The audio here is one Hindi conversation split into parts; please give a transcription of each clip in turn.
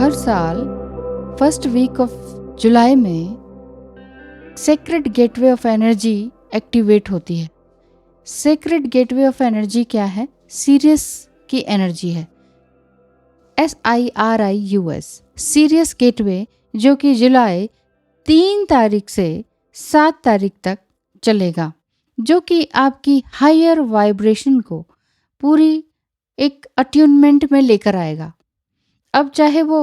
हर साल फर्स्ट वीक ऑफ जुलाई में sacred gateway of energy activate होती है। सेक्रेड गेटवे ऑफ एनर्जी क्या है? सीरियस की एनर्जी है, SIRIUS, सीरियस गेटवे, जो कि जुलाई 3 तारीख से 7 तारीख तक चलेगा, जो कि आपकी हायर वाइब्रेशन को पूरी एक अट्यूनमेंट में लेकर आएगा। अब चाहे वो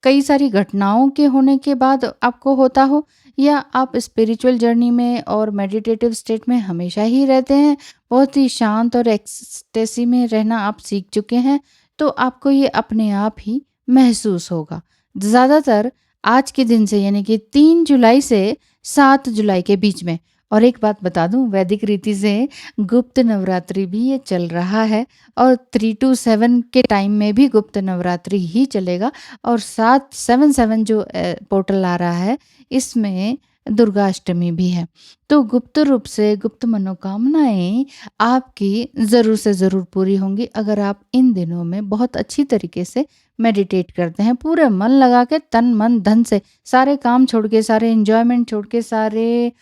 कई सारी घटनाओं के होने के बाद आपको होता हो, या आप स्पिरिचुअल जर्नी में और मेडिटेटिव स्टेट में हमेशा ही रहते हैं, बहुत ही शांत और एक्सटेसी में रहना आप सीख चुके हैं, तो आपको ये अपने आप ही महसूस होगा। ज़्यादातर आज के दिन से, यानी कि 3 जुलाई से 7 जुलाई के बीच में। और एक बात बता दूं, वैदिक रीति से गुप्त नवरात्रि भी ये चल रहा है, और 3 to 7 के टाइम में भी गुप्त नवरात्रि ही चलेगा, और 7/7 जो पोर्टल आ रहा है, इसमें दुर्गाष्टमी भी है। तो गुप्त रूप से गुप्त मनोकामनाएं आपकी ज़रूर से ज़रूर पूरी होंगी, अगर आप इन दिनों में बहुत अच्छी तरीके से मेडिटेट करते हैं, पूरे मन लगा के, तन मन धन से, सारे काम छोड़ के, सारे एंजॉयमेंट छोड़ के, सारे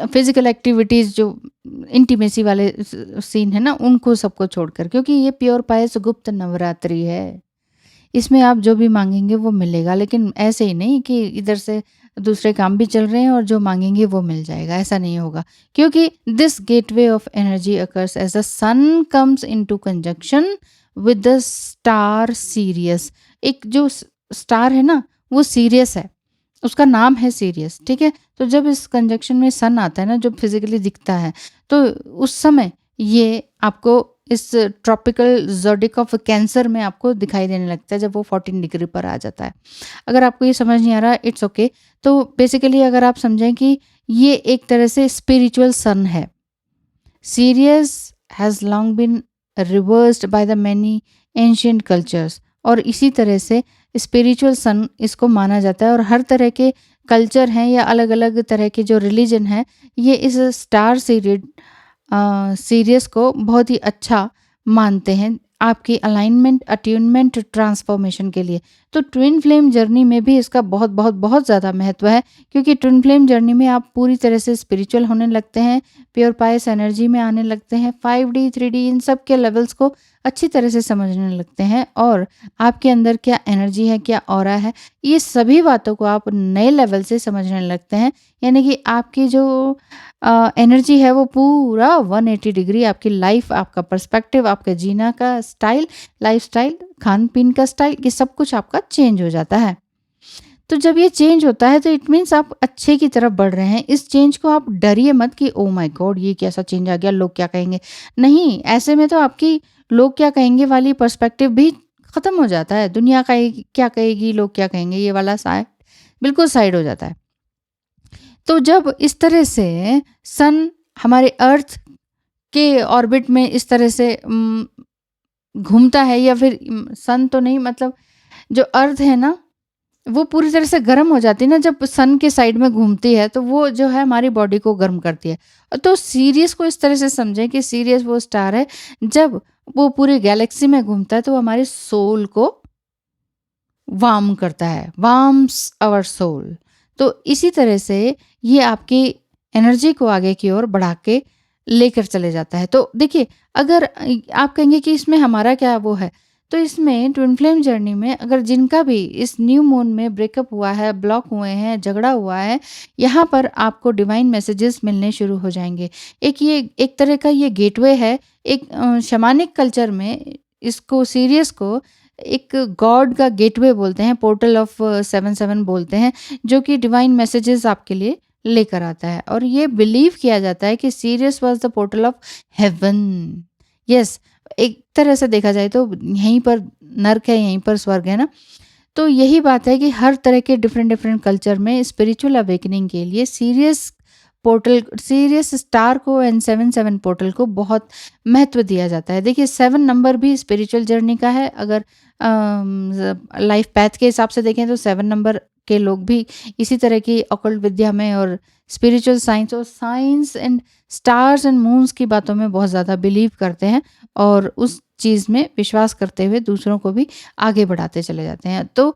फिजिकल एक्टिविटीज़ जो इंटीमेसी वाले सीन है ना, उनको सबको छोड़कर, क्योंकि ये प्योर पायस गुप्त नवरात्रि है। इसमें आप जो भी मांगेंगे वो मिलेगा, लेकिन ऐसे ही नहीं कि इधर से दूसरे काम भी चल रहे हैं और जो मांगेंगे वो मिल जाएगा, ऐसा नहीं होगा। क्योंकि this gateway of energy occurs as the sun comes into conjunction with the star Sirius. एक जो स्टार है ना, वो सीरियस है, उसका नाम है सीरियस, ठीक है। तो जब इस कंजंक्शन में सन आता है ना, जो फिजिकली दिखता है, तो उस समय ये आपको इस ट्रॉपिकल ज़ोडिक ऑफ कैंसर में आपको दिखाई देने लगता है, जब वो 14 डिग्री पर आ जाता है। अगर आपको ये समझ नहीं आ रहा, इट्स ओके। तो बेसिकली अगर आप समझें कि ये एक तरह से स्पिरिचुअल सन है। Sirius has long been revered by the many ancient cultures, और इसी तरह से स्पिरिचुअल सन इसको माना जाता है। और हर तरह के कल्चर हैं या अलग अलग तरह के जो रिलीजन हैं, ये इस स्टार सीरियस को बहुत ही अच्छा मानते हैं आपकी अलाइनमेंट, अट्यूनमेंट, ट्रांसफॉर्मेशन के लिए। तो ट्विन फ्लेम जर्नी में भी इसका बहुत बहुत बहुत ज़्यादा महत्व है, क्योंकि ट्विन फ्लेम जर्नी में आप पूरी तरह से स्पिरिचुअल होने लगते हैं, प्योर पायस एनर्जी में आने लगते हैं, 5D 3D इन सब के लेवल्स को अच्छी तरह से समझने लगते हैं, और आपके अंदर क्या एनर्जी है, क्या ऑरा है, ये सभी बातों को आप नए लेवल से समझने लगते हैं। यानी कि आपकी जो एनर्जी है वो पूरा 180 डिग्री, आपकी लाइफ, आपका पर्सपेक्टिव, आपका जीना का स्टाइल, लाइफ स्टाइल, खान पीन का स्टाइल, ये सब कुछ आपका चेंज हो जाता है। तो जब ये चेंज होता है तो इट मीन्स आप अच्छे की तरफ बढ़ रहे हैं। इस चेंज को आप डरिए मत कि ओ माय गॉड ये कैसा चेंज आ गया, लोग क्या कहेंगे। नहीं, ऐसे में तो आपकी लोग क्या कहेंगे वाली पर्सपेक्टिव भी ख़त्म हो जाता है। दुनिया का क्या कहेगी, लोग क्या कहेंगे, ये वाला साइड बिल्कुल साइड हो जाता है। तो जब इस तरह से सन हमारे अर्थ के ऑर्बिट में इस तरह से घूमता है, या फिर सन तो नहीं, मतलब जो अर्थ है ना, वो पूरी तरह से गर्म हो जाती है ना जब सन के साइड में घूमती है, तो वो जो है हमारी बॉडी को गर्म करती है। तो सीरियस को इस तरह से समझें कि सीरियस वो स्टार है, जब वो पूरी गैलेक्सी में घूमता है तो हमारे सोल को वार्म करता है, वार्म्स आवर सोल। तो इसी तरह से ये आपकी एनर्जी को आगे की ओर बढ़ा के लेकर चले जाता है। तो देखिए, अगर आप कहेंगे कि इसमें हमारा क्या वो है, तो इसमें ट्विन फ्लेम जर्नी में अगर जिनका भी इस न्यू मून में ब्रेकअप हुआ है, ब्लॉक हुए हैं, झगड़ा हुआ है, यहाँ पर आपको डिवाइन मैसेजेस मिलने शुरू हो जाएंगे। ये एक तरह का ये गेटवे है। एक शमानिक कल्चर में इसको, सीरियस को, एक गॉड का गेटवे बोलते हैं, पोर्टल ऑफ 7/7 बोलते हैं, जो कि डिवाइन मैसेजेस आपके लिए लेकर आता है। और ये बिलीव किया जाता है कि serious was the portal of haven. Yes, एक तरह से देखा जाए तो यहीं पर नर्क है, यहीं पर स्वर्ग है ना। तो यही बात है कि हर तरह के डिफरेंट डिफरेंट कल्चर में स्पिरिचुअल अवेकनिंग के लिए सीरियस पोर्टल सीरियस स्टार को एंड 77 पोर्टल को बहुत महत्व दिया जाता है। देखिए 7 नंबर भी स्पिरिचुअल जर्नी का है। अगर लाइफ पैथ के हिसाब से देखें तो 7 नंबर के लोग भी इसी तरह की ऑकल्ट विद्या में और स्पिरिचुअल साइंस और science and stars and moons की बातों में बहुत ज़्यादा बिलीव करते हैं और उस चीज़ में विश्वास करते हुए दूसरों को भी आगे बढ़ाते चले जाते हैं। तो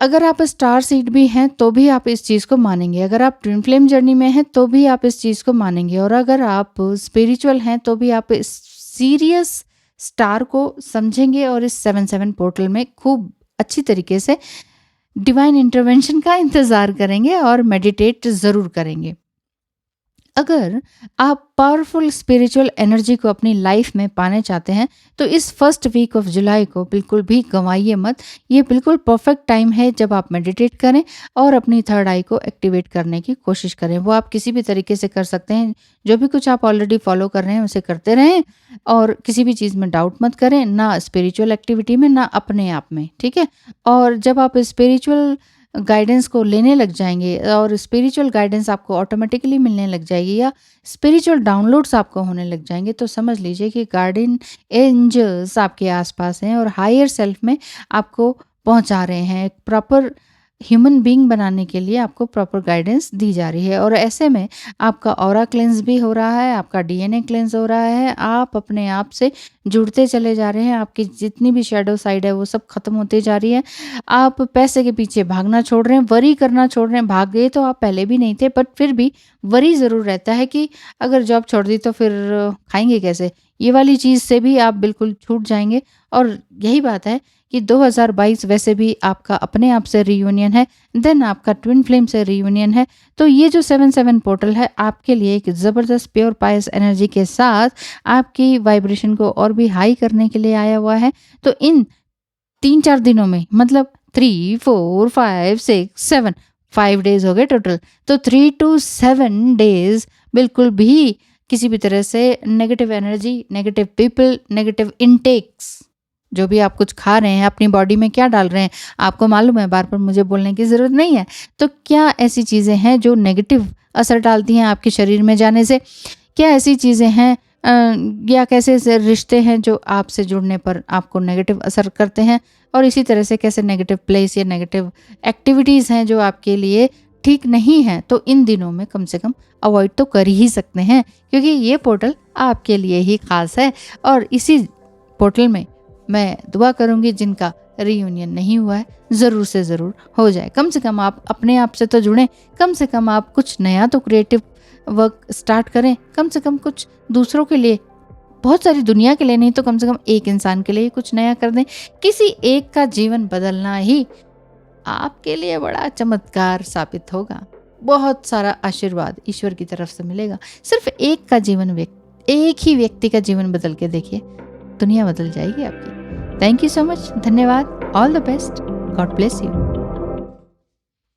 अगर आप स्टार सीड भी हैं तो भी आप इस चीज़ को मानेंगे, अगर आप ट्विन फ्लेम जर्नी में हैं तो भी आप इस चीज़ को मानेंगे, और अगर आप स्पिरिचुअल हैं तो भी आप इस सीरियस स्टार को समझेंगे और इस 77 पोर्टल में खूब अच्छी तरीके से डिवाइन इंटरवेंशन का इंतज़ार करेंगे और मेडिटेट ज़रूर करेंगे। अगर आप पावरफुल स्पिरिचुअल एनर्जी को अपनी लाइफ में पाने चाहते हैं तो इस फर्स्ट वीक ऑफ जुलाई को बिल्कुल भी गंवाइए मत। ये बिल्कुल परफेक्ट टाइम है जब आप मेडिटेट करें और अपनी थर्ड आई को एक्टिवेट करने की कोशिश करें। वो आप किसी भी तरीके से कर सकते हैं, जो भी कुछ आप ऑलरेडी फॉलो कर रहे हैं उसे करते रहें और किसी भी चीज़ में डाउट मत करें, ना स्पिरिचुअल एक्टिविटी में ना अपने आप में, ठीक है। और जब आप स्पिरिचुअल गाइडेंस को लेने लग जाएंगे और स्पिरिचुअल गाइडेंस आपको ऑटोमेटिकली मिलने लग जाएगी या स्पिरिचुअल डाउनलोड्स आपको होने लग जाएंगे, तो समझ लीजिए कि गार्डियन एंजल्स आपके आसपास हैं और हायर सेल्फ में आपको पहुंचा रहे हैं। एक प्रॉपर ह्यूमन बीइंग बनाने के लिए आपको प्रॉपर गाइडेंस दी जा रही है और ऐसे में आपका ऑरा क्लेंस भी हो रहा है, आपका डीएनए क्लेंस हो रहा है, आप अपने आप से जुड़ते चले जा रहे हैं, आपकी जितनी भी शैडो साइड है वो सब खत्म होती जा रही है। आप पैसे के पीछे भागना छोड़ रहे हैं, वरी करना छोड़ रहे हैं। भाग गए तो आप पहले भी नहीं थे, बट फिर भी वरी ज़रूर रहता है कि अगर जॉब छोड़ दी तो फिर खाएंगे कैसे। ये वाली चीज़ से भी आप बिल्कुल छूट जाएंगे और यही बात है कि 2022 वैसे भी आपका अपने आप से रीयूनियन है, देन आपका ट्विन फ्लेम से रीयूनियन है। तो ये जो 77 पोर्टल है आपके लिए एक ज़बरदस्त प्योर पायस एनर्जी के साथ आपकी वाइब्रेशन को और भी हाई करने के लिए आया हुआ है। तो इन 3-4 दिनों में, मतलब 3, 4, 5, 6, 7 5 डेज हो गए टोटल, तो 3 to 7 डेज बिल्कुल भी किसी भी तरह से negative energy, negative people, negative intakes, जो भी आप कुछ खा रहे हैं, अपनी बॉडी में क्या डाल रहे हैं, आपको मालूम है, बार बार मुझे बोलने की ज़रूरत नहीं है। तो क्या ऐसी चीज़ें हैं जो नेगेटिव असर डालती हैं आपके शरीर में जाने से? क्या ऐसी चीज़ें हैं या कैसे ऐसे रिश्ते हैं जो आपसे जुड़ने पर आपको नेगेटिव असर करते हैं? और इसी तरह से कैसे नेगेटिव प्लेस या नेगेटिव एक्टिविटीज़ हैं जो आपके लिए ठीक नहीं है? तो इन दिनों में कम से कम अवॉइड तो कर ही सकते हैं, क्योंकि ये पोर्टल आपके लिए ही ख़ास है। और इसी पोर्टल में मैं दुआ करूंगी जिनका रीयूनियन नहीं हुआ है ज़रूर से ज़रूर हो जाए। कम से कम आप अपने आप से तो जुड़ें, कम से कम आप कुछ नया तो क्रिएटिव वर्क स्टार्ट करें, कम से कम कुछ दूसरों के लिए, बहुत सारी दुनिया के लिए नहीं तो कम से कम एक इंसान के लिए कुछ नया कर दें। किसी एक का जीवन बदलना ही आपके लिए बड़ा चमत्कार साबित होगा। बहुत सारा आशीर्वाद ईश्वर की तरफ से मिलेगा। सिर्फ एक का जीवन, एक ही व्यक्ति का जीवन बदल के देखिए, दुनिया बदल जाएगी आपकी। थैंक यू सो मच, धन्यवाद, all the best, God bless you.